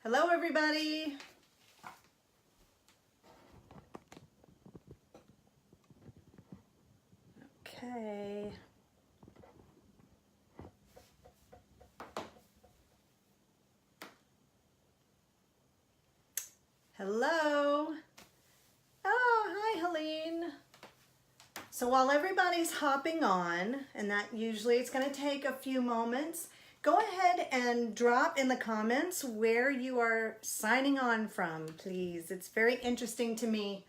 Hello, everybody. Okay. Hello. Oh, hi, Helene. So while everybody's hopping on, and that usually it's going to take a few moments, go ahead and drop in the comments where you are signing on from, please. It's very interesting to me.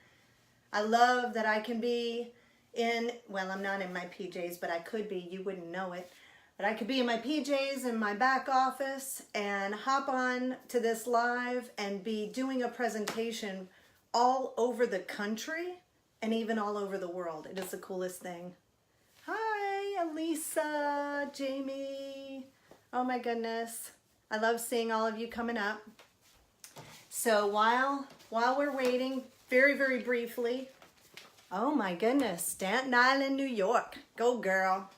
I love that I can be well, I'm not in my PJs, but I could be. You wouldn't know it. But I could be in my PJs in my back office and hop on to this live and be doing a presentation all over the country and even all over the world. It is the coolest thing. Hi, Elisa, Jamie. Oh my goodness. I love seeing all of you coming up. So while we're waiting, very, very briefly, oh my goodness, Staten Island, New York. Go girl.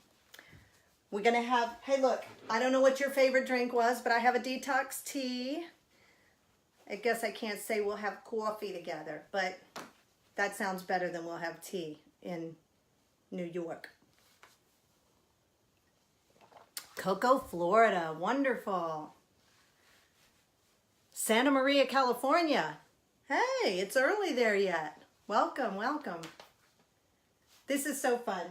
We're gonna have, hey look, I don't know what your favorite drink was, but I have a detox tea. I guess I can't say we'll have coffee together, but that sounds better than we'll have tea in New York. Cocoa, Florida, wonderful. Santa Maria, California. Hey, it's early there yet. Welcome, welcome. This is so fun.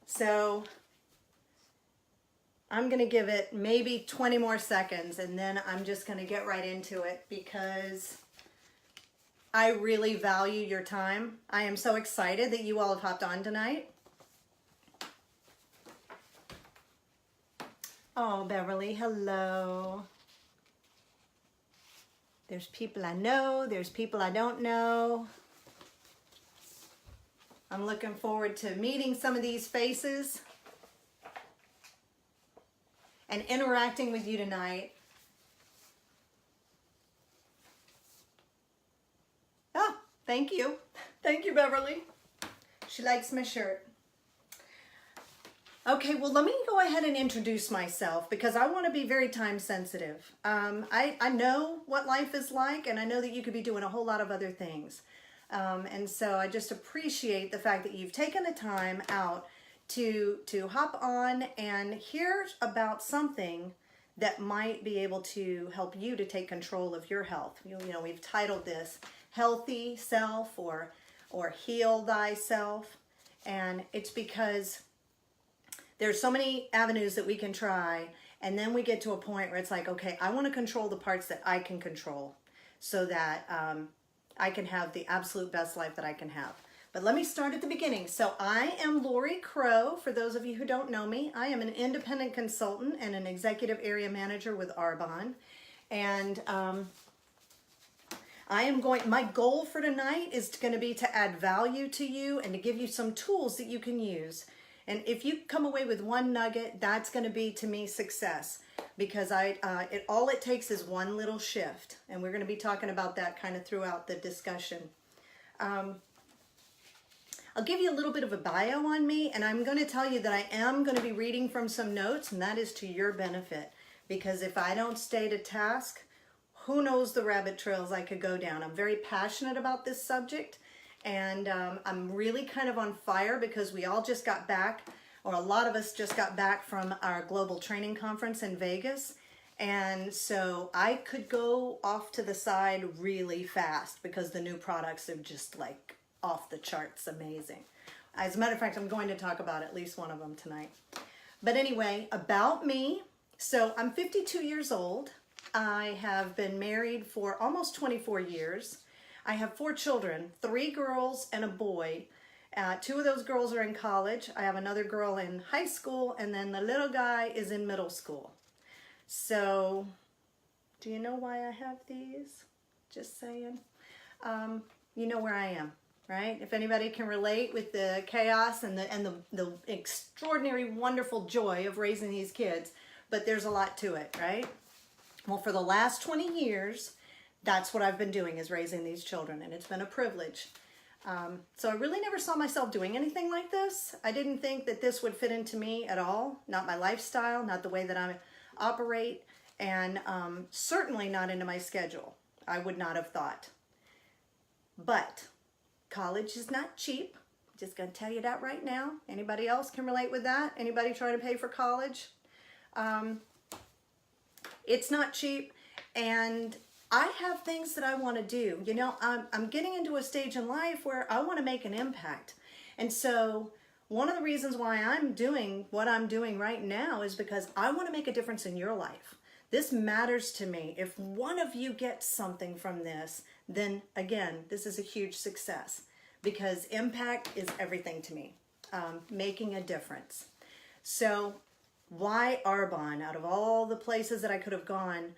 So I'm going to give it maybe 20 more seconds and then I'm just going to get right into it because I really value your time. I am so excited that you all have hopped on tonight. Oh, Beverly, hello. There's people I know, there's people I don't know. I'm looking forward to meeting some of these faces and interacting with you tonight. Oh, thank you. Thank you, Beverly. She likes my shirt. Okay, well, let me go ahead and introduce myself because I want to be very time sensitive. I know what life is like, and I know that you could be doing a whole lot of other things. And so I just appreciate the fact that you've taken the time out to hop on and hear about something that might be able to help you to take control of your health. You know, we've titled this Healthy Self or Heal Thyself. And it's because there's so many avenues that we can try. And then we get to a point where it's like, okay, I want to control the parts that I can control so that I can have the absolute best life that I can have. But let me start at the beginning. So I am Lori Crow. For those of you who don't know me, I am an independent consultant and an executive area manager with Arbonne. And my goal for tonight is going to be to add value to you and to give you some tools that you can use. And if you come away with one nugget, that's going to be, to me, success. Because all it takes is one little shift. And we're going to be talking about that kind of throughout the discussion. I'll give you a little bit of a bio on me. And I'm going to tell you that I am going to be reading from some notes. And that is to your benefit. Because if I don't stay to task, who knows the rabbit trails I could go down. I'm very passionate about this subject. And I'm really kind of on fire because we all just got back, or a lot of us just got back from our global training conference in Vegas. And so I could go off to the side really fast because the new products are just like off the charts amazing. As a matter of fact, I'm going to talk about at least one of them tonight. But anyway, about me. So I'm 52 years old. I have been married for almost 24 years. I have 4 children, 3 girls and a boy. 2 of those girls are in college. I have another girl in high school, and then the little guy is in middle school. So, do you know why I have these? Just saying. You know where I am, right? If anybody can relate with the chaos and the extraordinary, wonderful joy of raising these kids, but there's a lot to it, right? Well, for the last 20 years, that's what I've been doing, is raising these children, and it's been a privilege. So I really never saw myself doing anything like this. I didn't think that this would fit into me at all, not my lifestyle, not the way that I operate. and certainly not into my schedule. I would not have thought. But college is not cheap. Just gonna tell you that right now. Anybody else can relate with that? Anybody trying to pay for college? It's not cheap, and I have things that I want to do. You know, I'm getting into a stage in life where I want to make an impact. And so one of the reasons why I'm doing what I'm doing right now is because I want to make a difference in your life. This matters to me. If one of you gets something from this, then again, this is a huge success, because impact is everything to me, making a difference. So why Arbonne? Out of all the places that I could have gone,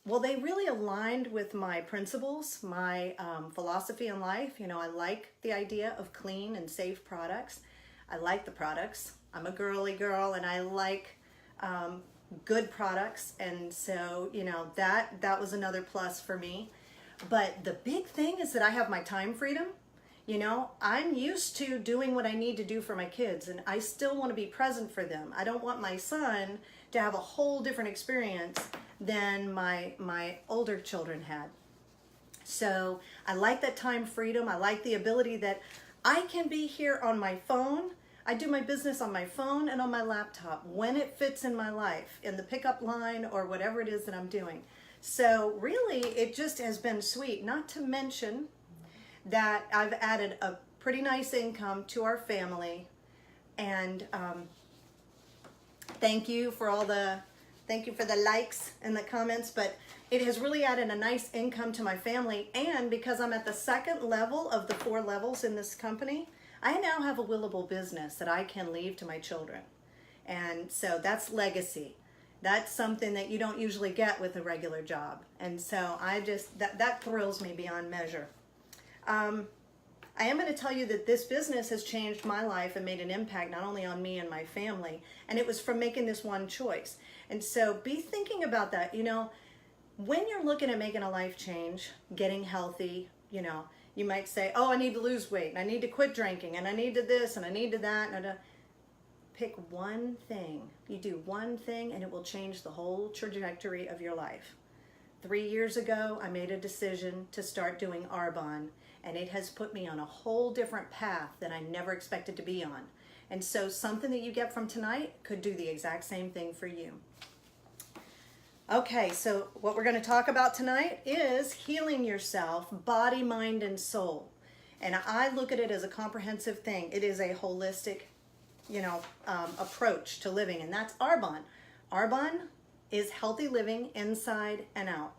well, they really aligned with my principles, my philosophy in life. You know, I like the idea of clean and safe products. I like the products. I'm a girly girl, and I like good products. And so, you know, that was another plus for me. But the big thing is that I have my time freedom. You know, I'm used to doing what I need to do for my kids, and I still want to be present for them. I don't want my son to have a whole different experience than my older children had. So I like that time freedom. I like the ability that I can be here on my phone. I do my business on my phone and on my laptop when it fits in my life, in the pickup line or whatever it is that I'm doing. So really, it just has been sweet, not to mention that I've added a pretty nice income to our family. And thank you for the likes and the comments, but it has really added a nice income to my family. And because I'm at the second level of the 4 levels in this company, I now have a willable business that I can leave to my children. And so that's legacy. That's something that you don't usually get with a regular job. And so that thrills me beyond measure. I am going to tell you that this business has changed my life and made an impact not only on me and my family, and it was from making this one choice. And so be thinking about that. You know, when you're looking at making a life change, getting healthy, you know, you might say, oh, I need to lose weight, and I need to quit drinking, and I need to this, and I need to that. And pick one thing. You do one thing, and it will change the whole trajectory of your life. 3 years ago, I made a decision to start doing Arbonne, and it has put me on a whole different path that I never expected to be on. And so something that you get from tonight could do the exact same thing for you. Okay, so what we're going to talk about tonight is healing yourself, body, mind, and soul. And I look at it as a comprehensive thing. It is a holistic, you know, approach to living, and that's Arbonne. Arbonne is healthy living inside and out.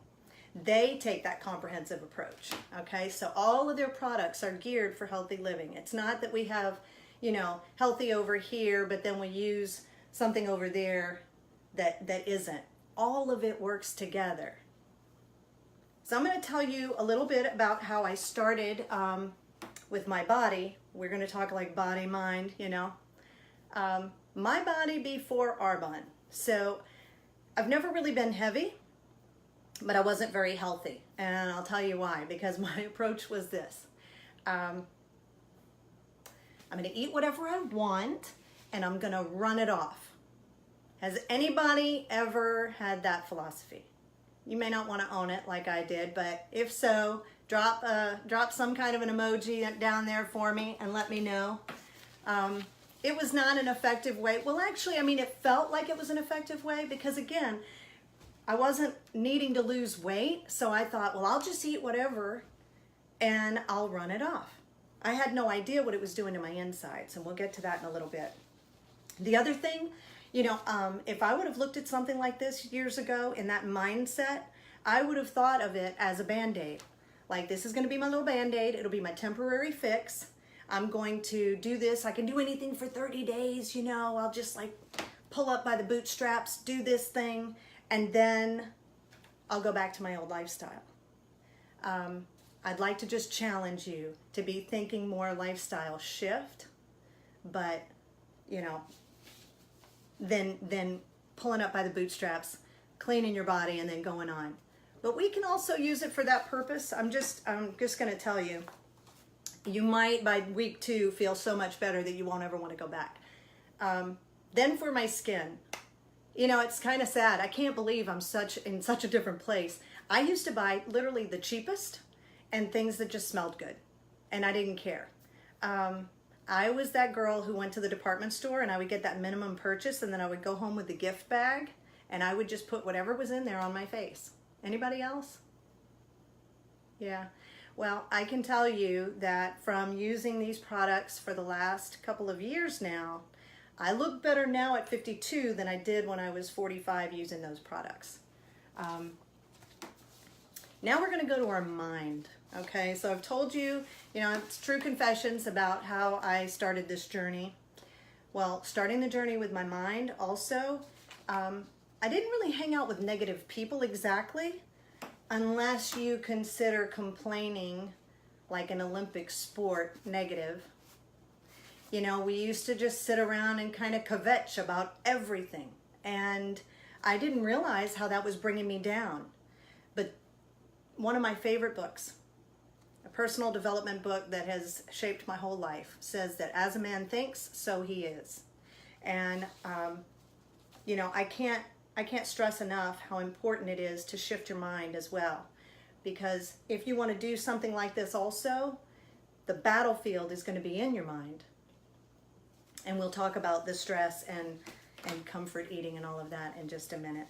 They take that comprehensive approach. Okay, so all of their products are geared for healthy living. It's not that we have, you know, healthy over here, but then we use something over there that isn't. All of it works together. So I'm going to tell you a little bit about how I started with my body. We're going to talk like body, mind, you know. My body before Arbonne. So I've never really been heavy, but I wasn't very healthy. And I'll tell you why, because my approach was this. I'm going to eat whatever I want, and I'm going to run it off. Has anybody ever had that philosophy? You may not want to own it like I did, but if so, drop some kind of an emoji down there for me and let me know. It was not an effective way. Well, actually, I mean, it felt like it was an effective way because, again, I wasn't needing to lose weight, so I thought, well, I'll just eat whatever and I'll run it off. I had no idea what it was doing to my insides, and we'll get to that in a little bit. The other thing, you know, if I would have looked at something like this years ago in that mindset, I would have thought of it as a Band-Aid. Like, this is going to be my little Band-Aid. It'll be my temporary fix. I'm going to do this. I can do anything for 30 days, you know. I'll just like pull up by the bootstraps, do this thing, and then I'll go back to my old lifestyle. I'd like to just challenge you to be thinking more lifestyle shift, but, you know, then pulling up by the bootstraps, cleaning your body, and then going on. But we can also use it for that purpose. I'm just going to tell you, you might by week 2 feel so much better that you won't ever want to go back. Then for my skin, You know, it's kind of sad. I can't believe I'm in such a different place. I used to buy literally the cheapest and things that just smelled good, and I didn't care. I was that girl who went to the department store and I would get that minimum purchase, and then I would go home with the gift bag and I would just put whatever was in there on my face. Anybody else? Yeah. Well, I can tell you that from using these products for the last couple of years now, I look better now at 52 than I did when I was 45 using those products. Now we're going to go to our mind. Okay, so I've told you, it's true confessions about how I started this journey. Well, starting the journey with my mind also, I didn't really hang out with negative people exactly, unless you consider complaining like an Olympic sport negative. We used to just sit around and kind of kvetch about everything. And I didn't realize how that was bringing me down. But one of my favorite books, a personal development book that has shaped my whole life, says that as a man thinks, so he is. And, I can't stress enough how important it is to shift your mind as well. Because if you want to do something like this also, the battlefield is going to be in your mind. And we'll talk about the stress and comfort eating and all of that in just a minute.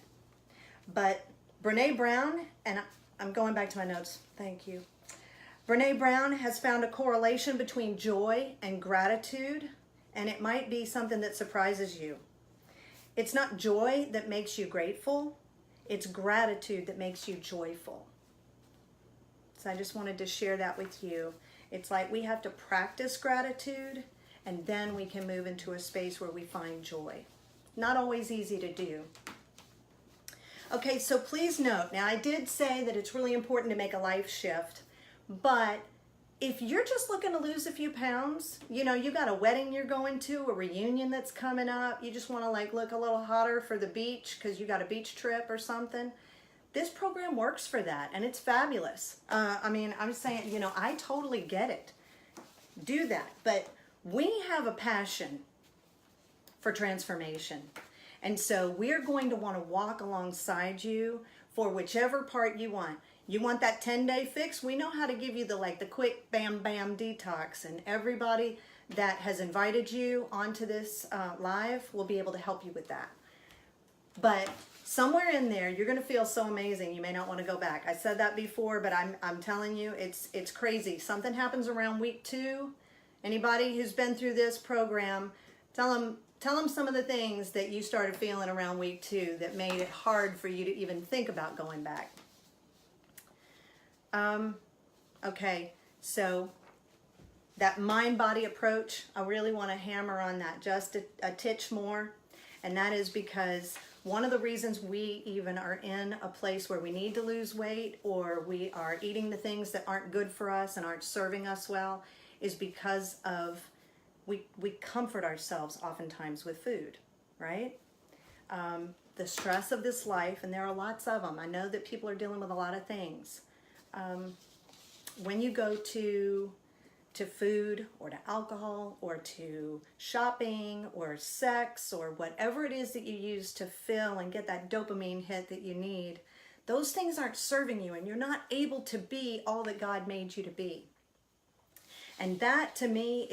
But Brene Brown, and I'm going back to my notes, thank you. Brene Brown has found a correlation between joy and gratitude, and it might be something that surprises you. It's not joy that makes you grateful, it's gratitude that makes you joyful. So I just wanted to share that with you. It's like we have to practice gratitude, and then we can move into a space where we find joy. Not always easy to do. Okay, so please note, now I did say that it's really important to make a life shift, but if you're just looking to lose a few pounds, you got a wedding you're going to, a reunion that's coming up, you just want to look a little hotter for the beach because you got a beach trip or something, this program works for that, and it's fabulous. I'm saying, I totally get it. Do that, but we have a passion for transformation. And so we're going to want to walk alongside you for whichever part you want. You want that 10-day fix? We know how to give you the quick bam bam detox, and everybody that has invited you onto this live will be able to help you with that. But somewhere in there, you're going to feel so amazing you may not want to go back. I said that before, but I'm telling you, it's crazy. Something happens around week 2. Anybody who's been through this program, tell them some of the things that you started feeling around week 2 that made it hard for you to even think about going back. Okay, so that mind-body approach, I really want to hammer on that just a titch more, and that is because one of the reasons we even are in a place where we need to lose weight, or we are eating the things that aren't good for us and aren't serving us well, is because of we comfort ourselves oftentimes with food, right? The stress of this life, and there are lots of them. I know that people are dealing with a lot of things. When you go to food or to alcohol or to shopping or sex or whatever it is that you use to fill and get that dopamine hit that you need, those things aren't serving you, and you're not able to be all that God made you to be. And that to me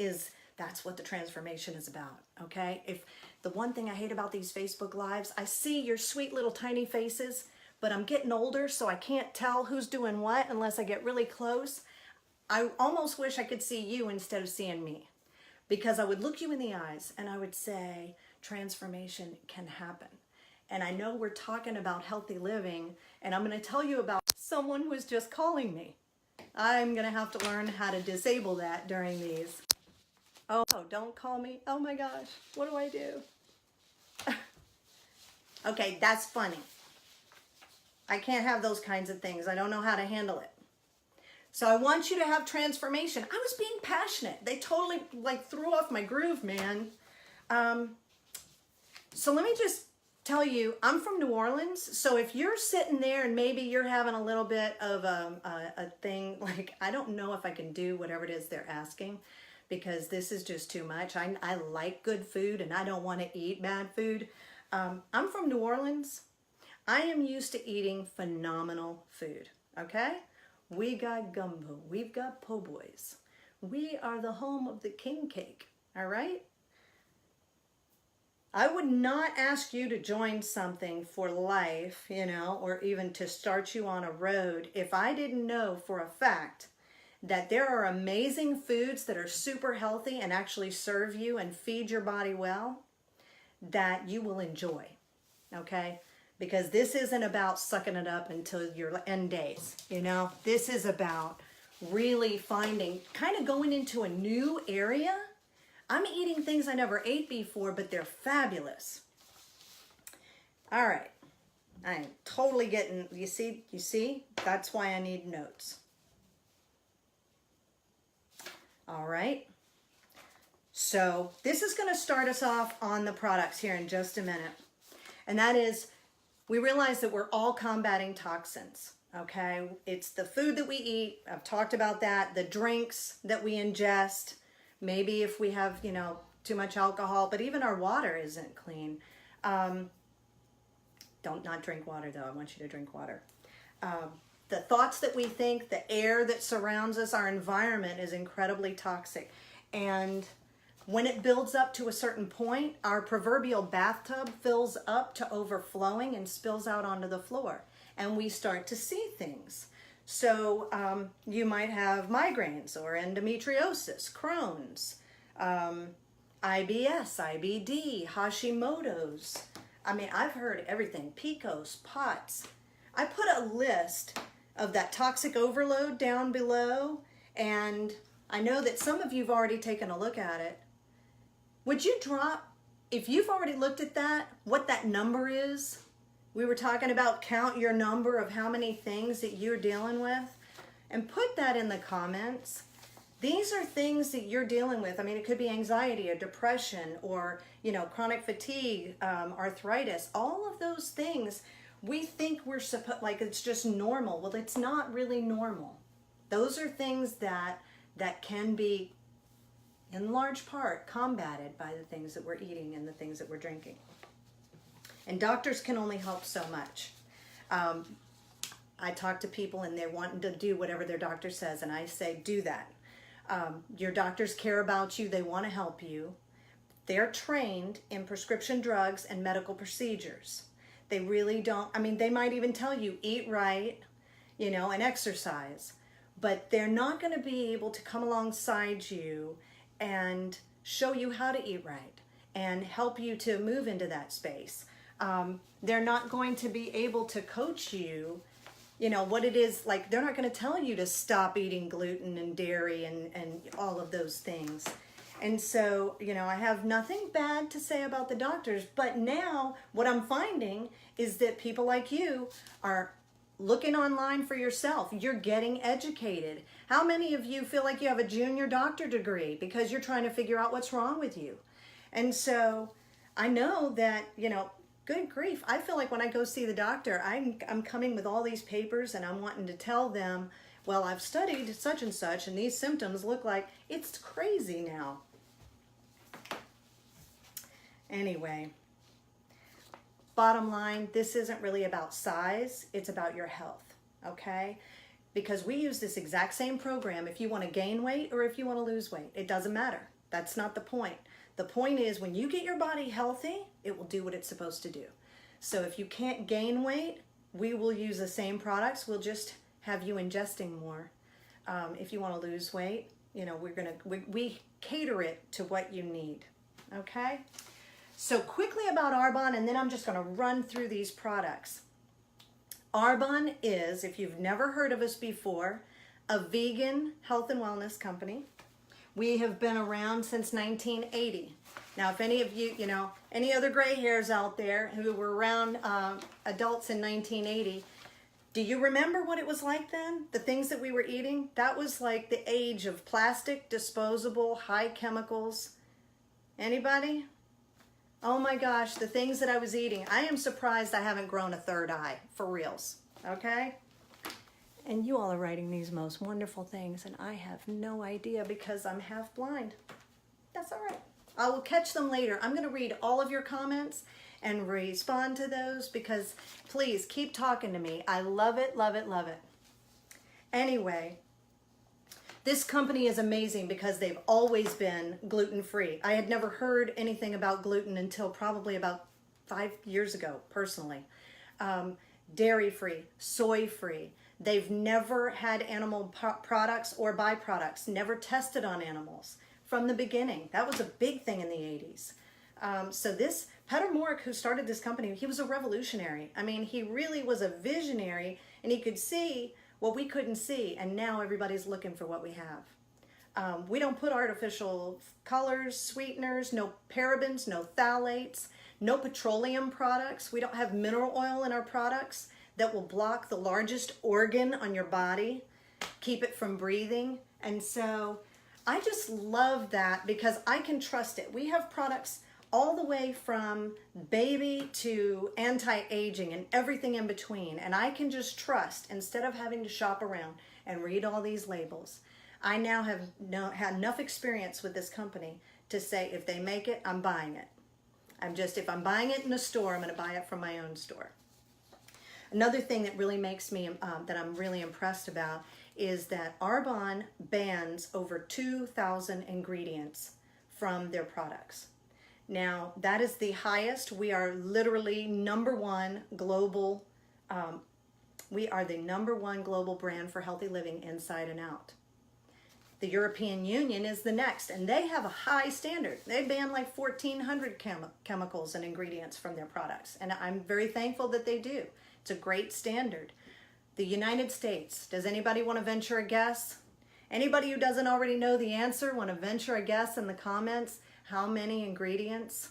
that's what the transformation is about, okay? If the one thing I hate about these Facebook Lives, I see your sweet little tiny faces, but I'm getting older, so I can't tell who's doing what unless I get really close. I almost wish I could see you instead of seeing me, because I would look you in the eyes and I would say, transformation can happen. And I know we're talking about healthy living, and I'm going to tell you about someone who was just calling me. I'm going to have to learn how to disable that during these. Oh, don't call me. Oh my gosh, what do I do? Okay, that's funny. I can't have those kinds of things. I don't know how to handle it. So I want you to have transformation. I was being passionate. They totally threw off my groove, man. So let me just tell you, I'm from New Orleans. So if you're sitting there and maybe you're having a little bit of a thing, I don't know if I can do whatever it is they're asking, because this is just too much. I like good food and I don't want to eat bad food. I'm from New Orleans. I am used to eating phenomenal food, okay? We got gumbo, we've got po' boys. We are the home of the king cake, all right? I would not ask you to join something for life, you know, or even to start you on a road if I didn't know for a fact that there are amazing foods that are super healthy and actually serve you and feed your body well that you will enjoy, okay? Because this isn't about sucking it up until your end days, you know? This is about really finding, kind of going into a new area. I'm eating things I never ate before, but they're fabulous. All right. I am totally getting, you see? That's why I need notes. All right. So this is going to start us off on the products here in just a minute. And that is, we realize that we're all combating toxins, okay? It's the food that we eat. I've talked about that. The drinks that we ingest. Maybe if we have, you know, too much alcohol, but even our water isn't clean. Don't not drink water though. I want you to drink water. The thoughts that we think, the air that surrounds us, our environment is incredibly toxic. And when it builds up to a certain point, our proverbial bathtub fills up to overflowing and spills out onto the floor. And we start to see things. So you might have migraines or endometriosis, Crohn's, IBS, IBD, Hashimoto's. I mean, I've heard everything, PCOS, POTS. I put a list of that toxic overload down below, and I know that some of you have already taken a look at it. Would you drop, if you've already looked at that, what that number is? We were talking about count your number of how many things that you're dealing with, and put that in the comments. These are things that you're dealing with. I mean, it could be anxiety or depression or, you know, chronic fatigue, arthritis, all of those things. We think we're supposed, like it's just normal. Well, it's not really normal. Those are things that can be, in large part, combated by the things that we're eating and the things that we're drinking. And doctors can only help so much. I talk to people and they're wanting to do whatever their doctor says, and I say, do that. Your doctors care about you. They want to help you. They're trained in prescription drugs and medical procedures. They really don't, I mean, they might even tell you, eat right, you know, and exercise. But they're not going to be able to come alongside you and show you how to eat right and help you to move into that space. They're not going to be able to coach you, you know, what it is like. They're not going to tell you to stop eating gluten and dairy and all of those things. And so, you know, I have nothing bad to say about the doctors, but now what I'm finding is that people like you are looking online for yourself. You're getting educated. How many of you feel like you have a junior doctor degree because you're trying to figure out what's wrong with you? And so I know that, you know, good grief, I feel like when I go see the doctor, I'm coming with all these papers and I'm wanting to tell them, well, I've studied such and such and these symptoms look like, it's crazy now. Anyway, bottom line, this isn't really about size, it's about your health, okay? Because we use this exact same program if you want to gain weight or if you want to lose weight. It doesn't matter. That's not the point. The point is when you get your body healthy, it will do what it's supposed to do. So if you can't gain weight, we will use the same products. We'll just have you ingesting more. If you want to lose weight, you know, we cater it to what you need, okay? So quickly about Arbonne, and then I'm just going to run through these products. Arbonne is, if you've never heard of us before, a vegan health and wellness company. We have been around since 1980. Now, if any of you, you know, any other gray hairs out there who were around adults in 1980, do you remember what it was like then? The things that we were eating? That was like the age of plastic, disposable, high chemicals. Anybody? Oh my gosh, the things that I was eating. I am surprised I haven't grown a third eye, for reals, okay? And you all are writing these most wonderful things, and I have no idea because I'm half blind. That's all right. I will catch them later. I'm going to read all of your comments, and respond to those, because please keep talking to me. I love it, love it, love it. Anyway, this company is amazing because they've always been gluten-free. I had never heard anything about gluten until probably about 5 years ago, personally. Dairy-free, soy-free. They've never had animal products or byproducts, never tested on animals from the beginning. That was a big thing in the 80s. So this, Peter Morik, who started this company, he was a revolutionary. I mean, he really was a visionary, and he could see what we couldn't see, and now everybody's looking for what we have. We don't put artificial colors, sweeteners, no parabens, no phthalates, no petroleum products. We don't have mineral oil in our products that will block the largest organ on your body, keep it from breathing. And so I just love that because I can trust it. We have products all the way from baby to anti-aging and everything in between. And I can just trust, instead of having to shop around and read all these labels. I now have had enough experience with this company to say, if they make it, I'm buying it. If I'm buying it in a store, I'm going to buy it from my own store. Another thing that really makes me, that I'm really impressed about, is that Arbonne bans over 2,000 ingredients from their products. Now, that is the highest. We are literally number one global, we are the number one global brand for healthy living inside and out. The European Union is the next, and they have a high standard. They ban like 1,400 chemicals and ingredients from their products, and I'm very thankful that they do. It's a great standard. The United States, does anybody want to venture a guess? Anybody who doesn't already know the answer want to venture a guess in the comments? How many ingredients?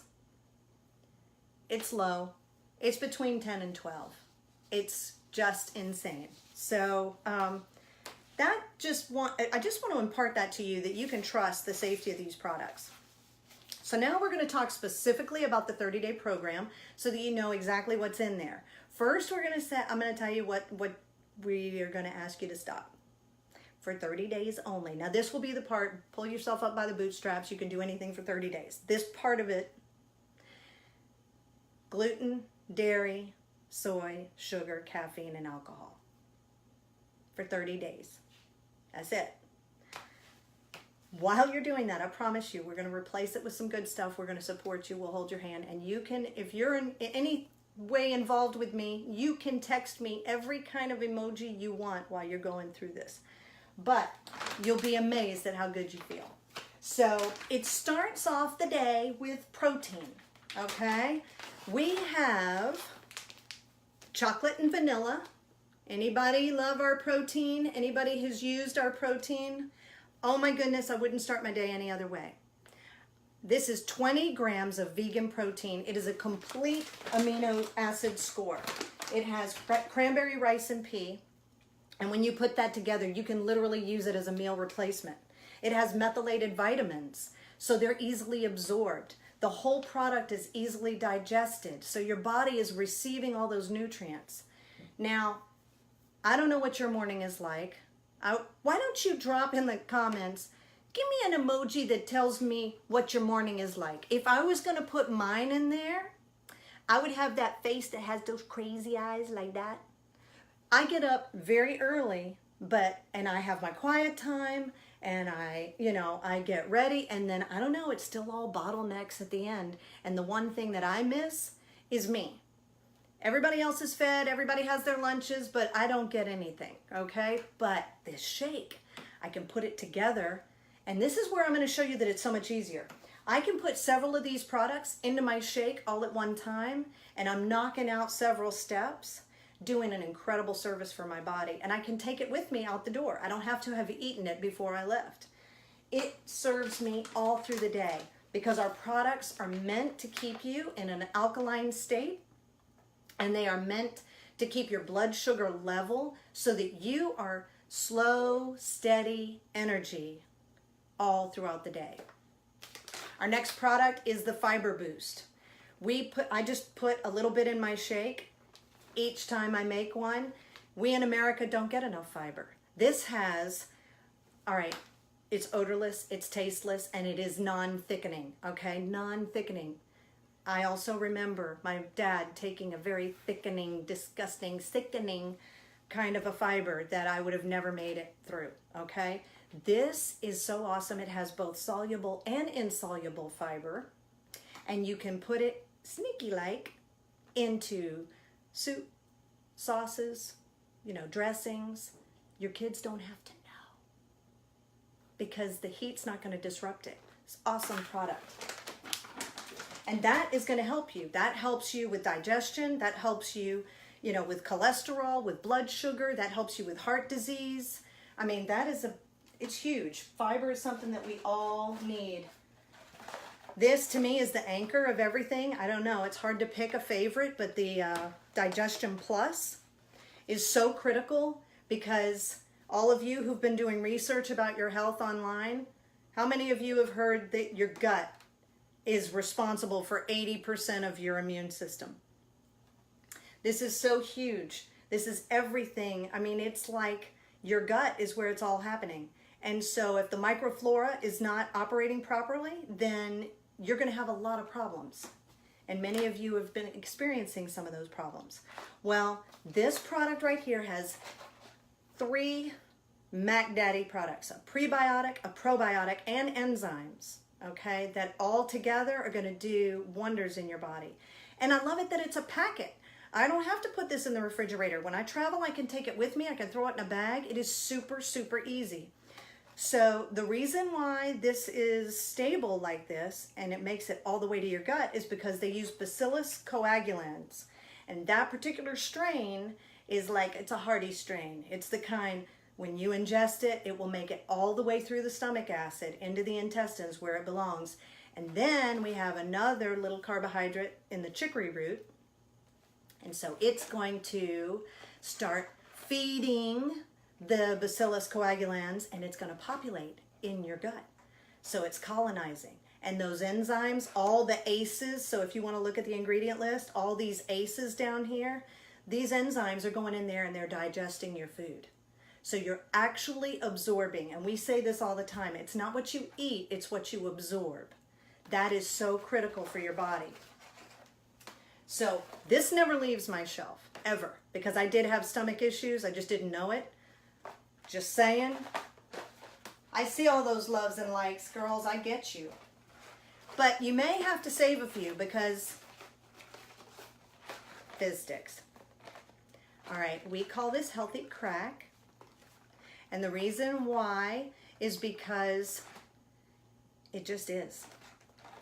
It's low. It's between 10 and 12. It's just insane. So I just want to impart that to you, that you can trust the safety of these products. So now we're going to talk specifically about the 30-day program so that you know exactly what's in there. First, I'm going to tell you what we are going to ask you to stop for 30 days only. Now this will be the part, pull yourself up by the bootstraps. You can do anything for 30 days. This part of it, gluten, dairy, soy, sugar, caffeine, and alcohol for 30 days. That's it. While you're doing that, I promise you, we're going to replace it with some good stuff. We're going to support you. We'll hold your hand. And you can, if you're in any way involved with me, you can text me every kind of emoji you want while you're going through this. But you'll be amazed at how good you feel. So it starts off the day with protein, okay? We have chocolate and vanilla. Anybody love our protein? Anybody who's used our protein? Oh my goodness, I wouldn't start my day any other way. This is 20 grams of vegan protein. It is a complete amino acid score. It has cranberry, rice, and pea. And when you put that together, you can literally use it as a meal replacement. It has methylated vitamins, so they're easily absorbed. The whole product is easily digested, so your body is receiving all those nutrients. Now, I don't know what your morning is like. Why don't you drop in the comments, give me an emoji that tells me what your morning is like. If I was going to put mine in there, I would have that face that has those crazy eyes like that. I get up very early, and I have my quiet time, and I get ready, and then, I don't know, it's still all bottlenecks at the end. And the one thing that I miss is me. Everybody else is fed, everybody has their lunches, but I don't get anything, okay? But this shake, I can put it together, and this is where I'm going to show you that it's so much easier. I can put several of these products into my shake all at one time, and I'm knocking out several steps, doing an incredible service for my body, and I can take it with me out the door. I don't have to have eaten it before I left. It serves me all through the day because our products are meant to keep you in an alkaline state, and they are meant to keep your blood sugar level so that you are slow, steady energy all throughout the day. Our next product is the Fiber Boost. I just put a little bit in my shake each time I make one. We in America don't get enough fiber. This has, it's odorless, it's tasteless, and it is non-thickening, okay? Non-thickening. I also remember my dad taking a very thickening, disgusting, sickening kind of a fiber that I would have never made it through, okay? This is so awesome. It has both soluble and insoluble fiber, and you can put it sneaky-like into soup, sauces, dressings. Your kids don't have to know because the heat's not going to disrupt it. It's an awesome product. And that is going to help you. That helps you with digestion. That helps you, with cholesterol, with blood sugar. That helps you with heart disease. I mean, it's huge. Fiber is something that we all need. This, to me, is the anchor of everything. I don't know. It's hard to pick a favorite, but the Digestion Plus is so critical because all of you who've been doing research about your health online, how many of you have heard that your gut is responsible for 80% of your immune system? This is so huge. This is everything. I mean, it's like your gut is where it's all happening. And so if the microflora is not operating properly, then you're going to have a lot of problems. And many of you have been experiencing some of those problems. Well, this product right here has 3 Mac Daddy products, a prebiotic, a probiotic, and enzymes, okay, that all together are going to do wonders in your body. And I love it that it's a packet. I don't have to put this in the refrigerator. When I travel, I can take it with me. I can throw it in a bag. It is super, super easy. So the reason why this is stable like this and it makes it all the way to your gut is because they use Bacillus coagulans. And that particular strain is like, it's a hardy strain. It's the kind, when you ingest it, it will make it all the way through the stomach acid into the intestines where it belongs. And then we have another little carbohydrate in the chicory root. And so it's going to start feeding the Bacillus coagulans, and it's going to populate in your gut. So it's colonizing. And those enzymes, all the ACEs, so if you want to look at the ingredient list, all these ACEs down here, these enzymes are going in there and they're digesting your food. So you're actually absorbing, and we say this all the time, it's not what you eat, it's what you absorb. That is so critical for your body. So this never leaves my shelf, ever, because I did have stomach issues, I just didn't know it. Just saying. I see all those loves and likes, girls, I get you. But you may have to save a few because fizz sticks. All right, we call this Healthy Crack. And the reason why is because it just is.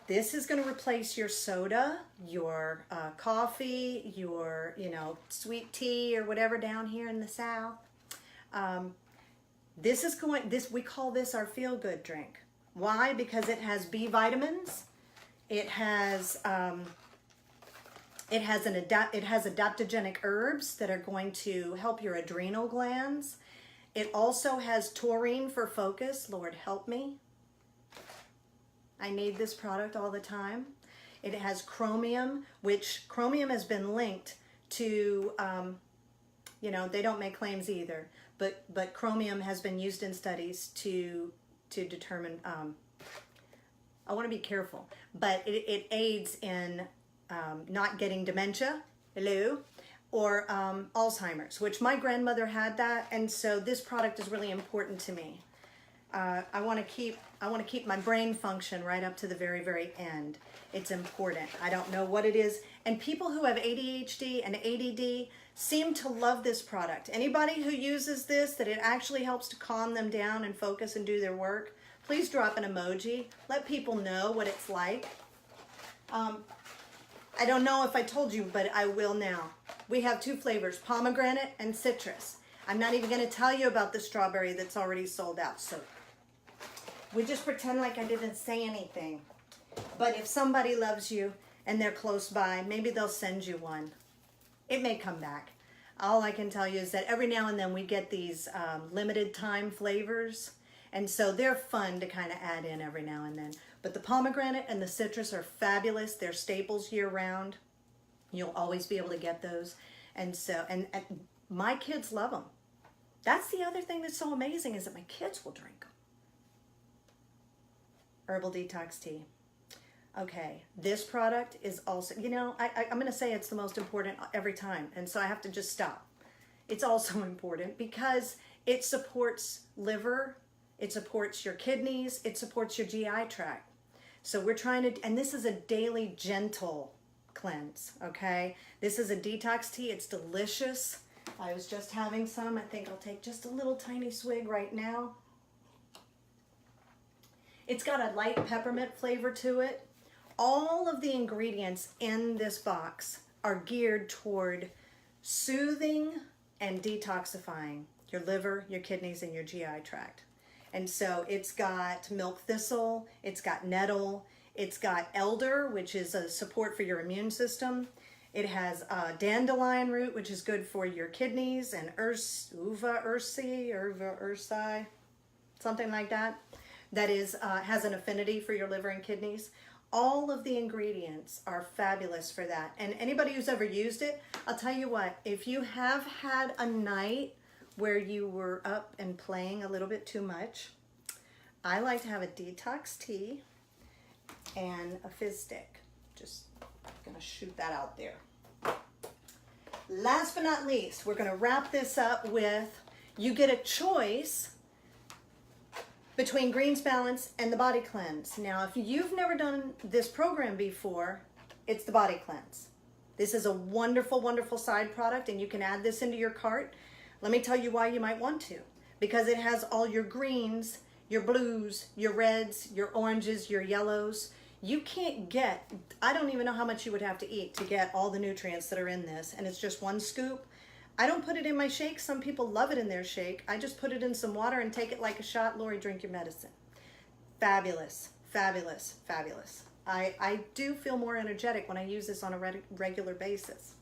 This is going to replace your soda, your coffee, your, sweet tea or whatever down here in the South. We call this our feel-good drink. Why? Because it has B vitamins. It has adaptogenic herbs that are going to help your adrenal glands. It also has taurine for focus. Lord help me. I need this product all the time. It has chromium, which chromium has been linked to, they don't make claims either. But chromium has been used in studies to determine, I want to be careful, but it aids in not getting dementia, or Alzheimer's, which my grandmother had that, and so this product is really important to me. I want to keep my brain function right up to the very, very end. It's important. I don't know what it is, and people who have ADHD and ADD seem to love this product. Anybody who uses this, that it actually helps to calm them down and focus and do their work, please drop an emoji. Let people know what it's like. I don't know if I told you, but I will now. We have 2 flavors, pomegranate and citrus. I'm not even going to tell you about the strawberry that's already sold out, so we just pretend like I didn't say anything. But if somebody loves you and they're close by, maybe they'll send you one. It may come back. All I can tell you is that every now and then we get these limited time flavors, and so they're fun to kind of add in every now and then. But the pomegranate and the citrus are fabulous. They're staples year round. You'll always be able to get those. And so, and my kids love them. That's the other thing that's so amazing, is that my kids will drink them. Herbal detox tea. Okay, this product is also, you know, I'm going to say it's the most important every time, and so I have to just stop. It's also important because it supports liver, it supports your kidneys, it supports your GI tract. So we're trying to, and this is a daily gentle cleanse, okay? This is a detox tea. It's delicious. I was just having some. I think I'll take just a little tiny swig right now. It's got a light peppermint flavor to it. All of the ingredients in this box are geared toward soothing and detoxifying your liver, your kidneys, and your GI tract. And so it's got milk thistle, it's got nettle, it's got elder, which is a support for your immune system. It has dandelion root, which is good for your kidneys, and uva ursi, something like that. That is has an affinity for your liver and kidneys. All of the ingredients are fabulous for that. And anybody who's ever used it, I'll tell you what, if you have had a night where you were up and playing a little bit too much, I like to have a detox tea and a fizz stick. Just gonna shoot that out there. Last but not least, we're gonna wrap this up with, you get a choice between Greens Balance and the Body Cleanse. Now, if you've never done this program before, it's the Body Cleanse. This is a wonderful, wonderful side product, and you can add this into your cart. Let me tell you why you might want to. Because it has all your greens, your blues, your reds, your oranges, your yellows. You can't get, I don't even know how much you would have to eat to get all the nutrients that are in this, and it's just one scoop. I don't put it in my shake. Some people love it in their shake. I just put it in some water and take it like a shot. Lori, drink your medicine. Fabulous, fabulous, fabulous. I do feel more energetic when I use this on a regular basis.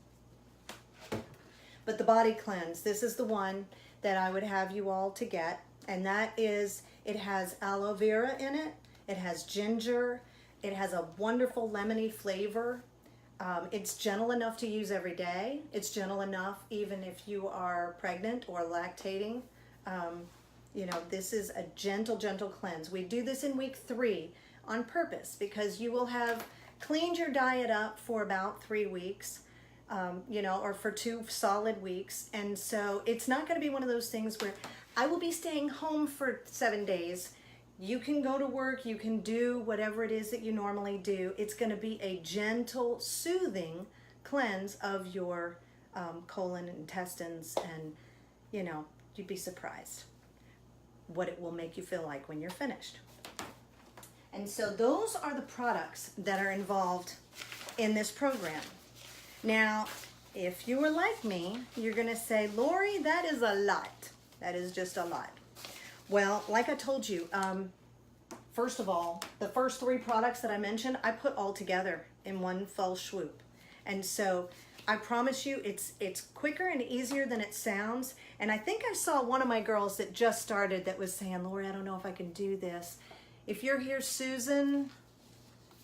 But the Body Cleanse, this is the one that I would have you all to get. And that is, it has aloe vera in it. It has ginger. It has a wonderful lemony flavor. It's gentle enough to use every day. It's gentle enough even if you are pregnant or lactating. You know, this is a gentle, gentle cleanse. We do this in week 3 on purpose because you will have cleaned your diet up for about 3 weeks, you know, or for 2 solid weeks. And so it's not going to be one of those things where I will be staying home for 7 days. You can go to work, you can do whatever it is that you normally do. It's going to be a gentle, soothing cleanse of your colon and intestines, and, you know, you'd be surprised what it will make you feel like when you're finished. And so those are the products that are involved in this program. Now, if you were like me, you're going to say, Lori, that is a lot. That is just a lot. Well, like I told you, first of all, the first 3 products that I mentioned, I put all together in one fell swoop. And so I promise you, it's quicker and easier than it sounds. And I think I saw one of my girls that just started that was saying, Lori, I don't know if I can do this. If you're here, Susan,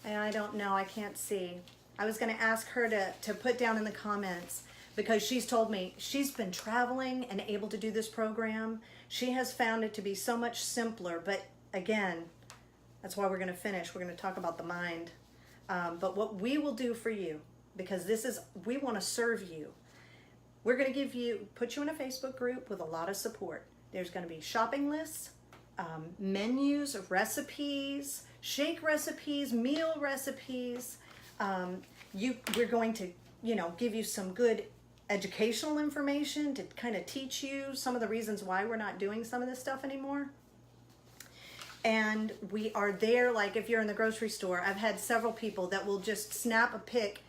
and I don't know, I can't see. I was going to ask her to put down in the comments, because she's told me she's been traveling and able to do this program. She has found it to be so much simpler, but again, that's why we're going to finish. We're going to talk about the mind. But what we will do for you, because we want to serve you. We're going to put you in a Facebook group with a lot of support. There's going to be shopping lists, menus, recipes, shake recipes, meal recipes. We're going to, give you some good educational information to kind of teach you some of the reasons why we're not doing some of this stuff anymore. And we are there, like if you're in the grocery store, I've had several people that will just snap a pic.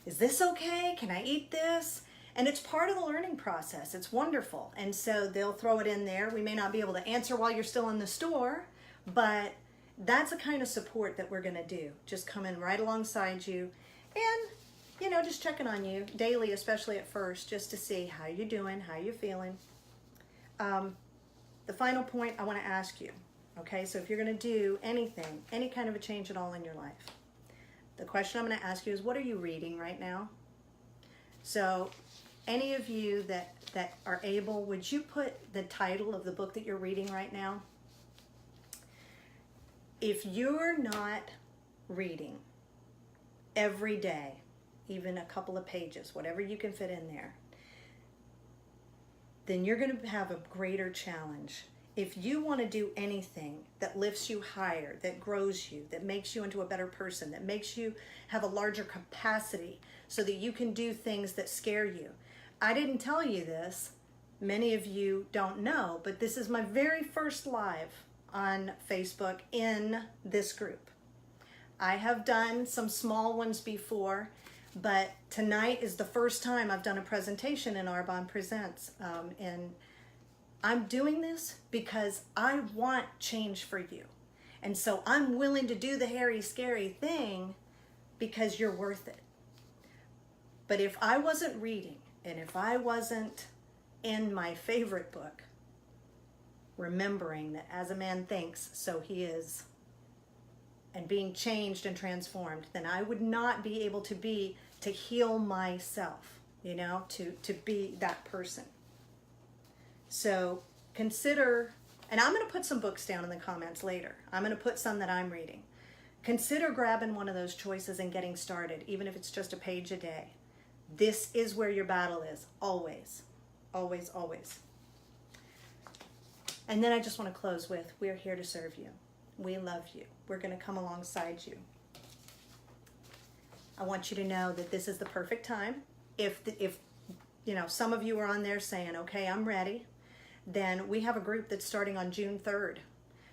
Is this okay? Can I eat this? And it's part of the learning process. It's wonderful. And so they'll throw it in there. We may not be able to answer while you're still in the store, but that's the kind of support that we're going to do. Just come in right alongside you and, just checking on you daily, especially at first, just to see how you're doing, how you're feeling. The final point I want to ask you, okay, so if you're going to do anything, any kind of a change at all in your life, the question I'm going to ask you is, what are you reading right now? So any of you that are able, would you put the title of the book that you're reading right now? If you're not reading, every day, even a couple of pages, whatever you can fit in there, then you're going to have a greater challenge. If you want to do anything that lifts you higher, that grows you, that makes you into a better person, that makes you have a larger capacity so that you can do things that scare you. I didn't tell you this. Many of you don't know, but this is my very first live on Facebook in this group. I have done some small ones before, but tonight is the first time I've done a presentation in Arbonne Presents. And I'm doing this because I want change for you. And so I'm willing to do the hairy, scary thing because you're worth it. But if I wasn't reading, and if I wasn't in my favorite book, remembering that as a man thinks, so he is, and being changed and transformed, then I would not be able to heal myself, to be that person. So consider, and I'm going to put some books down in the comments later. I'm going to put some that I'm reading. Consider grabbing one of those choices and getting started, even if it's just a page a day. This is where your battle is, always, always, always. And then I just want to close with, we're here to serve you. We love you. We're going to come alongside you. I want you to know that this is the perfect time. If some of you are on there saying, okay, I'm ready, then we have a group that's starting on June 3rd.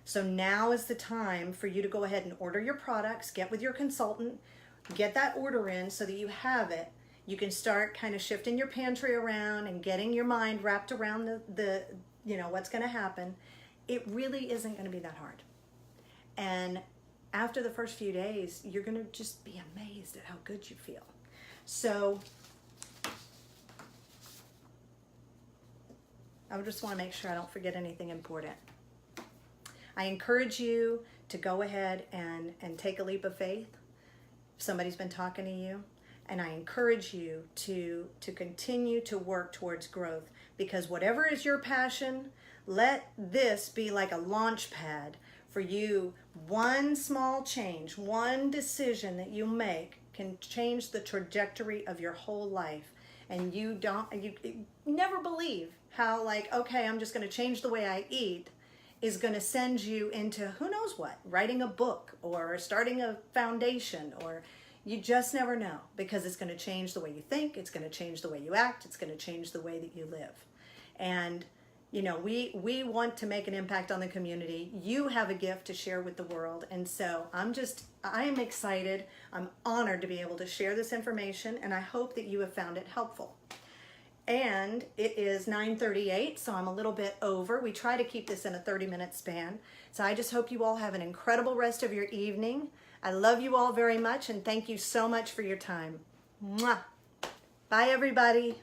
So now is the time for you to go ahead and order your products, get with your consultant, get that order in so that you have it. You can start kind of shifting your pantry around and getting your mind wrapped around the what's going to happen. It really isn't going to be that hard. And after the first few days, you're going to just be amazed at how good you feel. So I just want to make sure I don't forget anything important. I encourage you to go ahead and take a leap of faith if somebody's been talking to you. And I encourage you to continue to work towards growth, because whatever is your passion, let this be like a launch pad for you. One small change, one decision that you make can change the trajectory of your whole life. And you never believe how okay, I'm just going to change the way I eat is going to send you into who knows what, writing a book or starting a foundation, or you just never know, because it's going to change the way you think, it's going to change the way you act, it's going to change the way that you live. And we want to make an impact on the community. You have a gift to share with the world. And so I am excited. I'm honored to be able to share this information, and I hope that you have found it helpful. And it is 9:38, so I'm a little bit over. We try to keep this in a 30-minute span. So I just hope you all have an incredible rest of your evening. I love you all very much, and thank you so much for your time. Mwah. Bye, everybody.